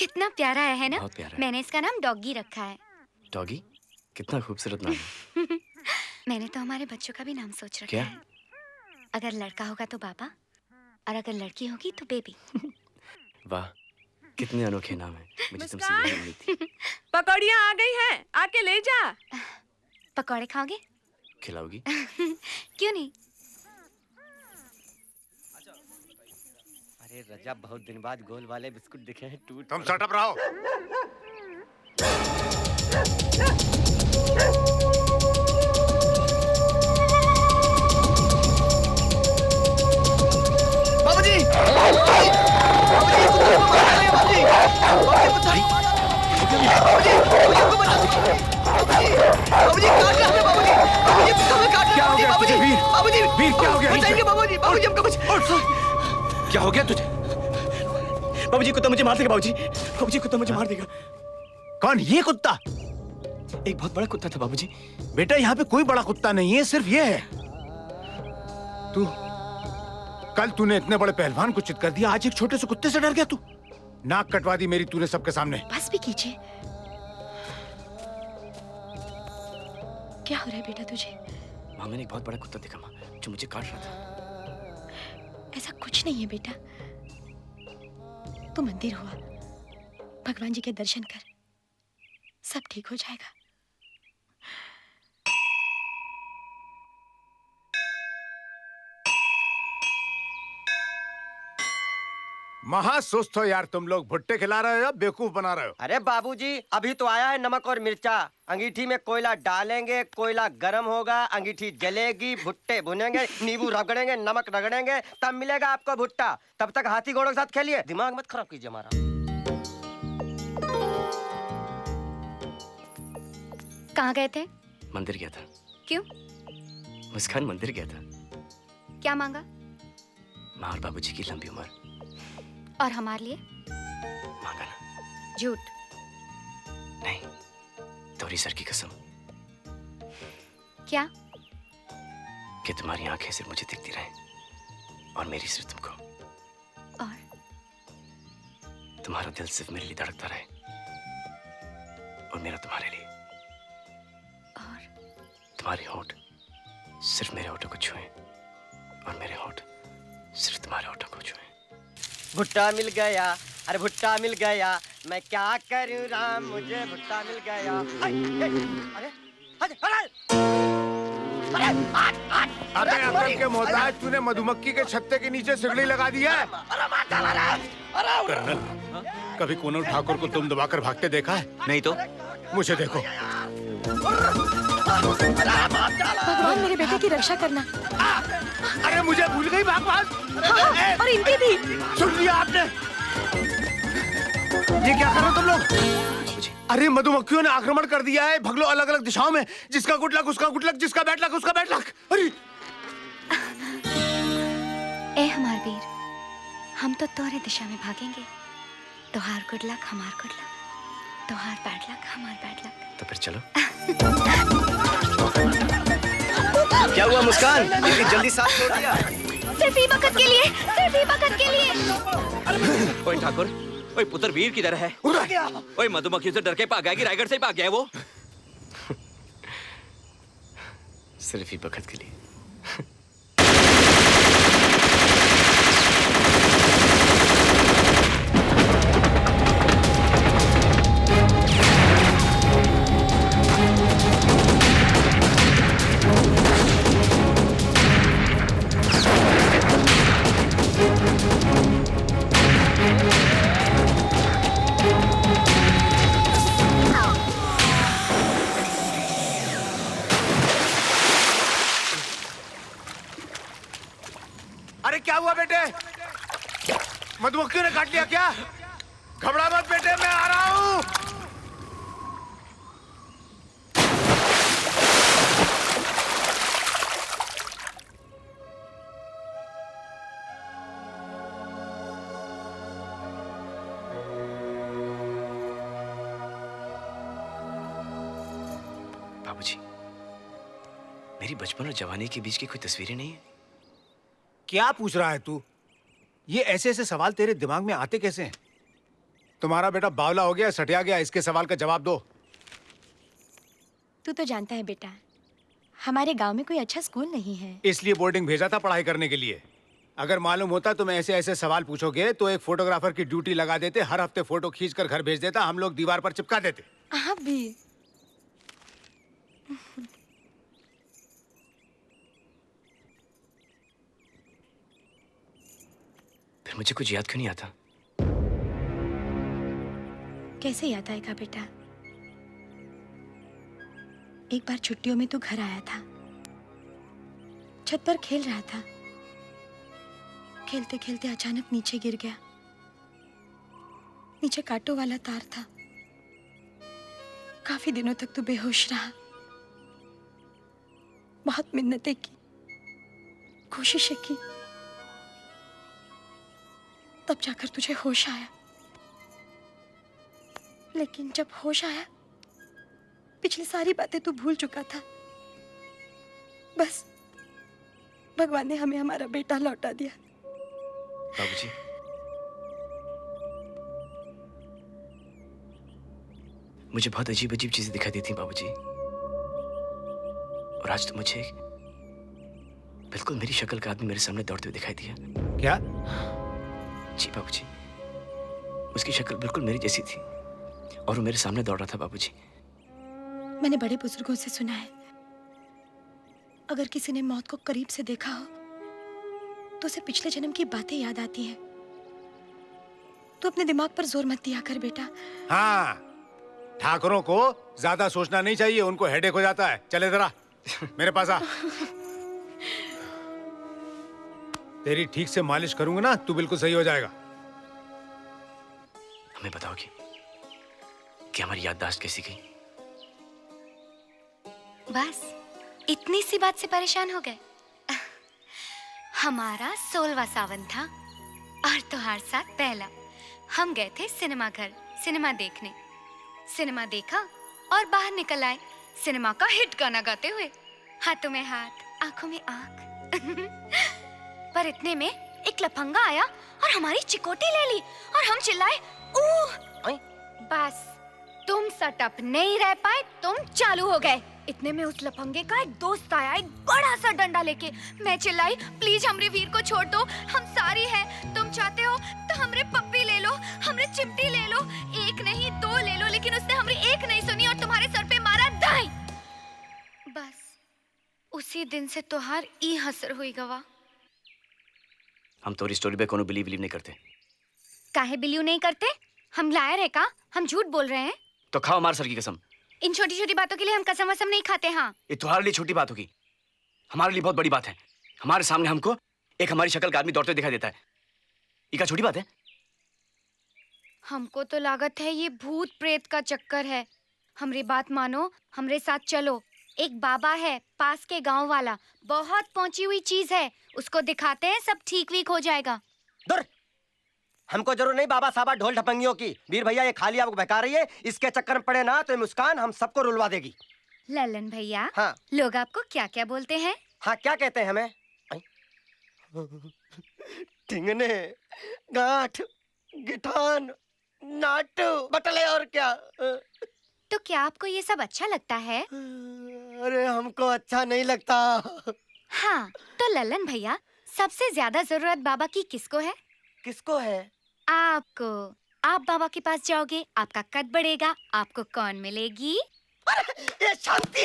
कितना प्यारा है ना? बहुत प्यारा है। मैंने इसका नाम डॉगी रखा है। डॉगी? कितना खूबसूरत नाम है। मैंने तो हमारे बच्चों का भी नाम सोच रखा क्या? है। अगर लड़का होगा तो पापा और अगर लड़की होगी तो बेबी। वाह, कितने अनोखे नाम है। मुझे तुमसे मुस्कान। यही उम्मीद थी। पकौड़ियाँ आ गई हैं, आके ले जा। पकौड़े खाओगे? खिलाओगी? क्यों नहीं? अरे रजब, बहुत दिन बाद गोल वाले बिस्कुट दिखे हैं। टूट तुम सटअप रहो। बाबूजी, बाबूजी, बाबूजी, कुत्ते को मार रहे हैं, बाबूजी, बाबूजी, कुत्ता, बाबूजी, बाबूजी को बचा लो, बाबूजी, बाबूजी काट रहा है, बाबूजी, बाबूजी कुत्ता में काट रहा है, बाबूजी, बाबूजी, वीर क्या हो गया? बचाइए बाबूजी, बाबूजी हमको क्या हो गया तुझे? बाबूजी, कुत्ता मुझे मार देगा। बाबूजी, कुत्ता मुझे मार देगा। कौन? ये कुत्ता? एक बहुत बड़ा कुत्ता था बाबूजी। बेटा यहाँ पे कोई बड़ा कुत्ता नहीं है, सिर्फ ये है। तू कल तूने इतने बड़े पहलवान को चित कर दिया, आज एक छोटे से कुत्ते से डर गया तू? नाक कटवा दी मेरी तूने सबके सामने। बस भी कीजिए। क्या हो रहा है बेटा तुझे? माँ, मैंने एक बहुत बड़ा कुत्ता देखा माँ, जो मुझे काट रहा था। ऐसा कुछ नहीं है बेटा। तू मंदिर हुआ, भगवान जी के दर्शन कर, सब ठीक हो जाएगा। महासुस्त हो यार तुम लोग। भुट्टे खिला रहे हो या बेवकूफ बना रहे हो? अरे बाबूजी, अभी तो आया है नमक और मिर्चा। अंगीठी में कोयला डालेंगे, कोयला गरम होगा, अंगीठी जलेगी, भुट्टे भुनेंगे, नींबू रगड़ेंगे, नमक रगड़ेंगे, तब मिलेगा आपको भुट्टा। तब तक हाथी घोड़ों के साथ खेलिए, दिमाग मत खराब कीजिए हमारा। कहाँ गए थे? मंदिर गया था। क्यों? मुस्कान, मंदिर गया था। क्या मांगा? माँ और बाबूजी की लंबी उम्र। और हमारे लिए? मांगा ना। झूठ। नहीं, तोरी सर की कसम क्या? कि तुम्हारी आंखें सिर्फ मुझे दिखती रहे और मेरी सिर्फ तुमको। और तुम्हारा दिल सिर्फ मेरे लिए धड़कता रहे और मेरा तुम्हारे लिए। और तुम्हारे होंठ सिर्फ मेरे होठों को छुए और मेरे होठ सिर्फ तुम्हारे होठों को छुए। भुट्टा मिल गया, अरे भुट्टा मिल गया, मैं क्या करूं राम, मुझे भुट्टा मिल गया। अरे अरे अरे अकल के मोहताज, तूने मधुमक्खी के छत्ते के नीचे सिगड़ी लगा दिया है। कर्नल, कभी कोनल ठाकुर को तुम दबाकर भागते देखा है? नहीं तो। मुझे देखो। भगवान मेरे बेटे की रक्षा करना। अरे मुझे भूल गई भगवान। हाँ, और इनकी भी। सुन लिया आपने? ये क्या कर रहे हो तुम लोग? बाबूजी, अरे मधुमक्खियों ने आक्रमण कर दिया है। भगलो अलग अलग दिशाओं में। जिसका गुड लक उसका गुड लक, जिसका बैड लक उसका बैड लक। अरे ए हमार वीर, हम तो तोरे दिशा में भागेंगे। तोहार गुड लक हमार गुड लक, तोहार बैड लक हमार बैड लक। तो फिर चलो। क्या हुआ मुस्कान? इतनी जल्दी साथ छोड़ दिया? सिर्फ ही वक्त के लिए, सिर्फ ही वक्त के लिए। ओए ठाकुर, ओए पुत्र वीर किधर है? ओए मधुमक्खी से डर के भाग गया कि रायगढ़ से ही भाग गया है वो? सिर्फ ही बखत के लिए। अरे क्या हुआ बेटे? मधुमक्खियों ने काट लिया क्या? घबरा मत बेटे, मैं आ रहा हूँ। बाबूजी, मेरी बचपन और जवानी के बीच की कोई तस्वीरें नहीं है? क्या पूछ रहा है तू? ये ऐसे ऐसे सवाल तेरे दिमाग में आते कैसे हैं? तुम्हारा बेटा बावला हो गया, सटिया गया, इसके सवाल का जवाब दो। तू तो जानता है बेटा, हमारे गांव में कोई अच्छा स्कूल नहीं है। इसलिए बोर्डिंग भेजा था पढ़ाई करने के लिए। अगर मालूम होता तुम ऐसे ऐसे सवाल पूछोगे तो एक फोटोग्राफर की ड्यूटी लगा देते, हर हफ्ते फोटो खींच कर घर भेज देता, हम लोग दीवार पर चिपका देते। आप भी। फिर मुझे कुछ याद क्यों नहीं आता? कैसे याद आएगा बेटा? एक बार छुट्टियों में तू घर आया था, छत पर खेल रहा था, खेलते खेलते अचानक नीचे गिर गया। नीचे कांटों वाला तार था। काफी दिनों तक तू बेहोश रहा। बहुत मिन्नतें की, कोशिशें की, तब जाकर तुझे होश आया। लेकिन जब होश आया, पिछली सारी बातें तू भूल चुका था। बस भगवान ने हमें हमारा बेटा लौटा दिया। बाबूजी, मुझे बहुत अजीब अजीब चीजें दिखाई देती बाबूजी, और आज तो मुझे बिल्कुल मेरी शक्ल का आदमी मेरे सामने दौड़ते हुए दिखाई दिया। क्या? जी बाबूजी, उसकी शक्ल बिल्कुल मेरी जैसी थी और वो मेरे सामने दौड़ रहा था बाबूजी। मैंने बड़े बुजुर्गों से सुना है, अगर किसी ने मौत को करीब से देखा हो तो उसे पिछले जन्म की बातें याद आती हैं। तू अपने दिमाग पर जोर मत दिया कर बेटा। हाँ, ठाकुरों को ज्यादा सोचना नहीं चाहिए, उनको हेडेक हो जाता है। चले जरा मेरे पास आ। तेरी ठीक से मालिश करूंगा ना, तू बिल्कुल सही हो जाएगा। हमें बताओगी कि हमारी याददाश्त कैसी गई? बस इतनी सी बात से परेशान हो गए? हमारा 16वां सावन था और तुम्हारे साथ पहला। हम गए थे सिनेमा घर सिनेमा देखने। सिनेमा देखा और बाहर निकल आए सिनेमा का हिट गाना गाते हुए, हाथों में हाथ, आंखों में आंख। पर इतने में एक लफंगा आया और हमारी चिकोटी ले ली और हम चिल्लाए, "ऊह!" बस तुम सटअप नहीं रह पाए, तुम चालू हो गए। इतने में उस लफंगे का एक दोस्त आया, एक बड़ा सा डंडा लेके। मैं चिल्लाई, "प्लीज हमरे वीर को छोड़ दो, हम सारी हैं। तुम चाहते हो तो हमरे पप्पी ले लो, हमरे चिमटी ले लो, एक नहीं 2 ले लो।" लेकिन उसने हमरी एक नहीं सुनी और तुम्हारे सर पे मारा दाई। बस उसी दिन से तोहार ई हसर हुई गवा। हम तो स्टोरी पे कोनो बिलीव नहीं करते। काहे बिलीव नहीं करते? हम लायर है का? हम झूठ बोल रहे हैं? तो खाओ हमारे सर की कसम। इन छोटी छोटी बातों के लिए हम कसम वसम नहीं खाते। हाँ, ये तुम्हारे लिए छोटी बात होगी, हमारे लिए बहुत बड़ी बात है। हमारे सामने हमको एक हमारी शक्ल का आदमी दौड़ते दिखाई देता है। ये क्या छोटी बात है? हमको तो लागत है ये भूत प्रेत का चक्कर है। हमरी बात मानो, हमरे साथ चलो। एक बाबा है पास के गांव वाला, बहुत पहुंची हुई चीज है, उसको दिखाते हैं, सब ठीक वीक हो जाएगा। दूर! हमको जरूर नहीं बाबा साबा ढोल ढपंगियों की। वीर भैया ये खाली आपको बहका रही है, इसके चक्कर में पड़े ना तो ये मुस्कान हम सबको रुलवा देगी। ललन भैया, हाँ लोग आपको क्या क्या बोलते हैं? हाँ, क्या कहते हैं हमें? ठिंगने, गांठ, गिठान, नाटू, बटले और क्या। तो क्या आपको ये सब अच्छा लगता है? अरे हमको अच्छा नहीं लगता। हाँ, तो ललन भैया, सबसे ज्यादा जरूरत बाबा की किसको है? किसको है? आपको। आप बाबा के पास जाओगे, आपका कद बढ़ेगा, आपको कौन मिलेगी? ये शांति।